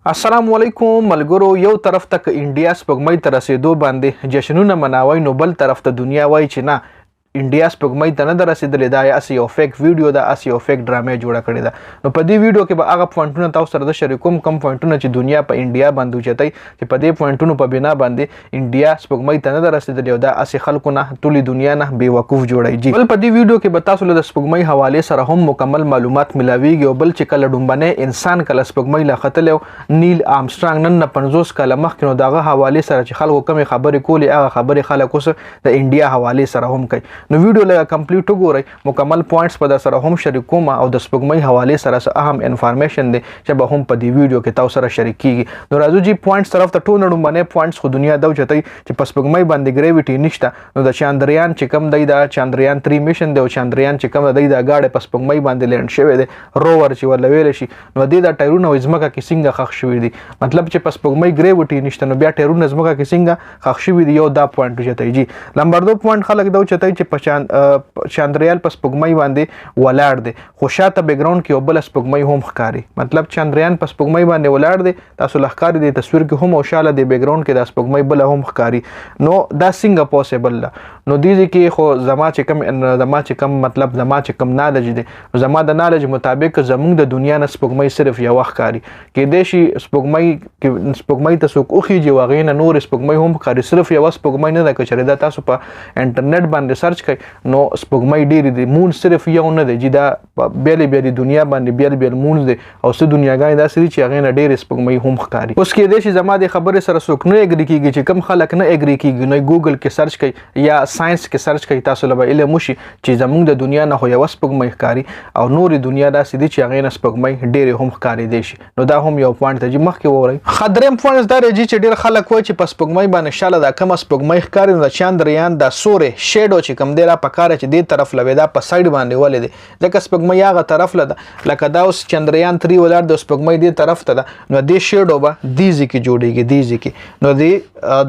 السلام علیکم ملګرو. یو طرف ته انډیا سپوږمۍ ته رسیدو باندې جشنونه مناوي، نو بل طرف ته دنیا وایي چې نه، انډیا سپوږمۍ ته نه ده رسیدلې، دا اسې یو فیک ویډیو ده، اسې یو فیک ډرامې جوړه کړې ده. نو په دې ویډیو کې به هغه پوینټونه تاسو سره د شریکوم، کوم پوینټونه چې دنیا په انډیا باندې اوچتوي چې په دې پوینټونو په بنا باندې انډیا سپوږمۍ ته نه ده رسیدلې او دا اسې خلکو نه ټولې دنیا نه بېوقوف جوړوي. بل په دې ویډیو کې به تاسو له سپوږمۍ حوالې سره هم مکمل معلومات ملاویږي، او بل چې کله ډومبنی انسان کله سپوږمۍ لا ختلی و، نیل آرمسټرانګ نن نه 50 کاله مخکې، نو د هغه حوالې سره چې خلکو کمې خبرې کولې، هغه خبرې خلک اوس د انډیا حوالې سره هم کوي. نو ویډیو لږه کمپلیټ وګورئ، مکمل پوینټس به در سره هم شریکوم، او د سپوږمۍ حوالې سره څه اهم انفارمیشن دی چې به هم په دې ویډیو کې تاسو سره شریک کیږي. نو راځو جی پوینټس طرف ته. ټول ډومبنی پوینټس خو دنیا دا اوچتوي چې په سپوږمۍ باندې ګریویټي نشته. نو د چاندریان چې کوم دی، دا چاندریان 3 میشن دی، او چاندریان چې کوم دی دا گاډی په سپوږمۍ باندې لینډ شوی دی، روور چې ورله ویلی شي. نو دې دا ټایرونه ځمکه کې څنګه ښخ شوي دي، مطلب چې په سپوږمۍ ګریویټي نشته، نو بیا ټایرونه ځمکه کې څنګه ښخ شوي دي. یو دا پوینټ اوچتوي جی. نمبر 2 پوینټ خلک دا اوچتوي چې په چاندریان په سپوږمۍ باندې ولاړ دی، خو شاته بیکګراوند کې یو بل سپوږمۍ هم ښکاري، مطلب چاندریان په سپوږمۍ باندې ولاړ دی، تاسو له ښکاري دی تصویر کې هم، او شاله دی بیکګراوند کې دا سپوږمۍ بله هم ښکاري. نو دا څنګه پوسیبل ده؟ نو دې کې خو زما چې کم مطلب زما چې کم نالج دی، زما د نالج مطابق زمونږ د دنیا نه سپوږمۍ صرف یوه ښکاري. کیدای شي سپوږمۍ ته څوک وخیږي او هغې نه نورې سپوږمۍ هم ښکاري، صرف یوه سپوږمۍ نه ده. که چېرې دا تاسو په انټرنیټ باندې سرچ کوئ نو سپوږمۍ ډېرې دي، مون صرف یو نه دی جی، دا بیلې بیلې دنیا باندې بیل مونز دی، او څه دنیاګانې داسې دي چې هغې نه ډېرې سپوږمۍ هم ښکاري. اوس کیدای شي زما د خبرې سره څوک نه اګري کېږي، چې کوم خلک نه اګري کېږي نو ګوګل کې سرچ کوي یا ساينس کې سرچ کوي، تاسو له به علم وشي چې زمونږ د دنیا نه خو یوه سپوږمۍ ښکاري، او نورې دنیا داسې دي چې هغې نه سپوږمۍ ډېرې هم ښکارېدی شي. نو دا هم یو پوینټ دی جي. مخکې وورئ. ښه، درېیم پوینټ دا دی جي چې ډېر خلک وایي چې په سپوږمۍ باندې شاله دا کومه سپوږمۍ ښکاري، نو د چاندریان دا سورې شیډو چې کوم دی را پکاره چې دې طرف له دا په سایډ باندې ولې دی، ځکه سپوږمۍ هغه طرف له ده، لکه دا اوس چاندریان 3 ولاړ د سپوږمۍ دې طرف ته ده، نو دې شیډو به دې ځای کې جوړېږي، دې ځای کې. نو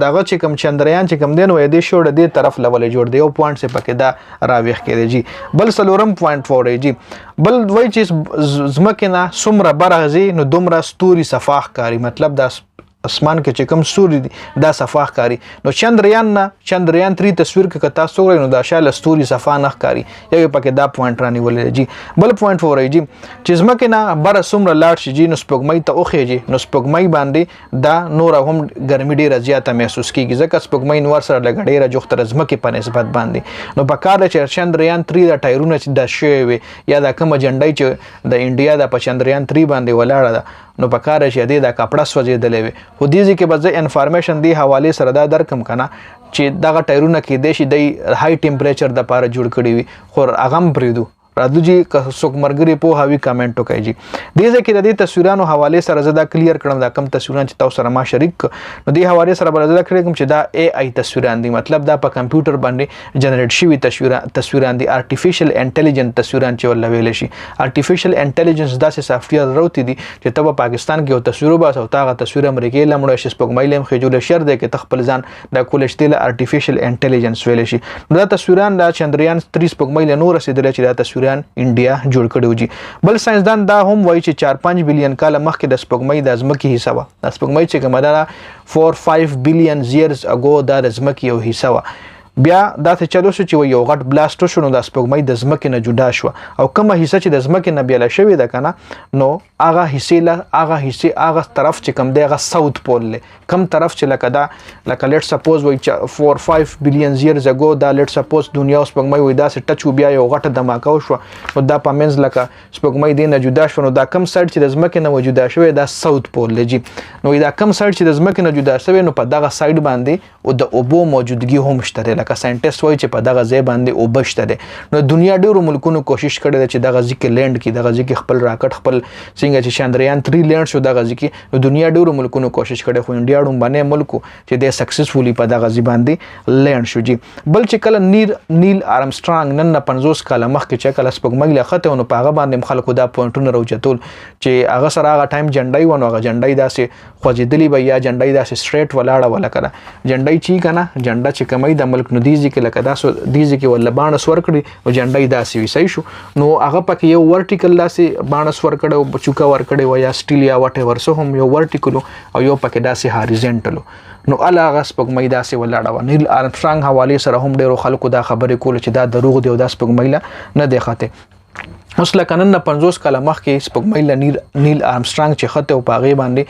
دغه چې کوم چاندریان چې کوم دی نو دې شیډو دې طرف له ولې جوړ دی. یو پوینټ چې پکې دا راویښ کېدی جي. بل څلورم پوینټ وورئ جي. بل وایي چې ځمکې نه څومره بره ځي نو دومره ستوري صفا ښکاري، مطلب دا اسمان کې چې کوم ستوري دي دا صفا ښکاري. نو چاندریان 3 تصویر کې که تاسو وګورئ نو دا شاله ستوري صفا نه ښکاري. یو پکې دا پوینټ رانیولی جي. بل پوینټ وورئ جي چې ځمکې نه بره څومره لاړ شي جي، نو سپوږمۍ ته وخیږي، نو سپوږمۍ باندې دا نوره هم ګرمي ډېره زیاته محسوس کېږي، ځکه سپوږمۍ نور سره لږه ډېره جوخته ده ځمکې په نسبت باندې. نو په کار ده چې چاندریان 3 دا ټایرونه چې دا شوی وي، یا دا کومه جنډۍ چې د انډیا دا په چاندریان 3 باندې ولاړه ده، نو په کار چې دې دا کپړه سوځېدلې وي. خو دې ځای کې به زه انفارمیشن دې حوالې سره دا درکم که نه چې دغه ټایرونه کیدای شي دی هائی ټمپریچر دپاره جوړ کړي وي، خو هغه هم پرېږدو. راځو جی، که څوک ملګري پوهه وي کمنټ وکړئ جي. دې ځای کې د دې تصویرانو حوالې سره زه دا کلیر کړم، دا کم تصویران چې تاسو سره ما شریک کړ، نو دې حوالې سره به زه دا کړی کوم چې دا AI تصویران دي، مطلب دا په کمپیوټر باندې جنریټ شوي تصویران دي، آرټیفیشل انټیلیجنټ تصویران چې ورله ویلی شي. آرټیفیشل انټیلیجنس داسې سافټویر راوتی دي چې ته په پاکستان کې یو تصویر وباسه او ته هغه تصویر امریکې له مړی شي، سپوږمۍ له هم خېجولی شر دی کې ته خپل ځان دا کولی شي، له آرټیفیشل انټیلیجنس ویلی شي. نو دا تصویران دا چاندریان 3 سپوږمۍ له نو رسېدلی چې دا تصویران انډیا جوړ کړي جي. بل ساينسدان دا هم وایي چې 4-5 بلین کاله مخکې د سپوږمۍ د ځمکې حصه وه. د سپوږمۍ چې کومه ده 4-5 بلین years ago دا د ځمکې یو حصه وه. بیا داسې چلو شو چې یو غټ بلاست وشو، نو د سپوږمۍ د ځمکې نه جدا شوه، او کومه حصه چې د ځمکې نه بیله شوې ده که نه، نو هغه هغه طرف چې کوم دی هغه ساوث پول دی. کوم طرف چې لکه لیټ سپوز وایي 4-5 بلین years ago دا لیټ سپوز دنیا او سپوږمۍ وایي داسې ټچ و، بیا یو غټه دماکه وشوه، نو دا په منځ لکه سپوږمۍ دې نه جدا شوه، نو دا کم سایډ چې د ځمکې نه جدا شوی دا ساوث پول دی جي. نو دا کم سایډ چې د ځمکې نه جدا شوی، نو په دغه سایډ باندې او د اوبو موجودګي هم شته دی، لکه ساینټسټ وایي چې په دغه ځای باندې اوبه شته دی. نو دنیا ډېرو ملکونو کوشش کړی دی چې دغه ځای کې لینډ کړي، دغه ځای کې خپل راکټ خپل څنګه چې چاندریان 3 لینډ شو دغه ځای کې، نو دنیا ډېرو ملکونو کوشش کړی، خو انډیا ډومبنی ملک چې دی سکسسفولي په دغه ځای باندې لینډ شو جي. بل چې کله نیل آرمسټرانګ نن نه 50 کاله مخکې چې کله سپوږمۍ له ختې و، نو په هغه باندې هم خلکو دا پوینټونه راوچتول چې هغه سره هغه ټایم جنډۍ وه، نو هغه جنډۍ داسې خوځېدلې به یا جنډۍ داسې سټریټ ولاړه وه، لکه جنډۍ چې که نه جنډه چې کومۍ د ملک، نو نو دیږي کې لکه داسو دیږي کې ول بانس ورکړي او جنډای داسې وسای شو نو هغه پکې یو ورټیکل داسې بانس ورکړي او چوکا ورکړي و یا سټیل یا وټ ایور سو هم یو ورټیکل او یو پکې داسې هاریزنټل نو هغه سپوږمۍ داسې ولاړه و. نیل آرمسټرانګ حواله سره هم ډیرو خلکو دا خبرې کول چې دا دروغ دی او دا سپوږمۍ نه دی خته. اوس لکه نن 50 کاله مخکې سپوږمۍ نیل آرمسټرانګ چې خته او پاغې باندې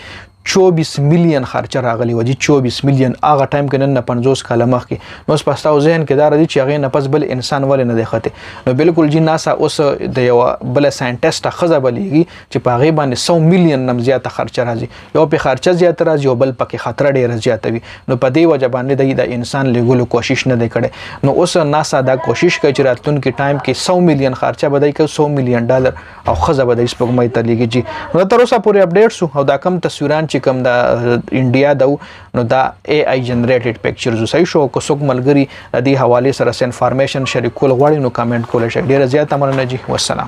24 میلیون خرچه راغلی و. 24 میلیون هغه ټایم کې نن 50 کاله مخکې. نو پستاو ذهن کې دا راځي چې هغه نه پس بل انسان ولې نه دی خته. نو بالکل جی ناسا اوس د یو بل ساينټیسټ خزه بلیږي چې په هغه باندې 100 میلیون نم زیاته خرچه راځي. یو په خرچه زیاته راځي او بل پکې خطر ډیر زیاته وي. نو په دې وجه باندې د انسان لګولو کوشش نه دی کړي. نو اوس ناسا دا کوشش کوي چې راتلونکي ټایم کې 100 میلیون خرچه بدای کوي $100 میلیون او خزه بدای سپوږمۍ ته لګي جی. نو تر اوسه پورې اپډیټ شو او دا کم تصویران چې کم د انډیا دا نو دا اي اي جنریټډ پکچرز وسای شو. کو څوک ملګری د دې حواله سره انفارمیشن شریکول غواړي نو کمنټ کولای شي. ډیره زیاته مننه جی. والسلام.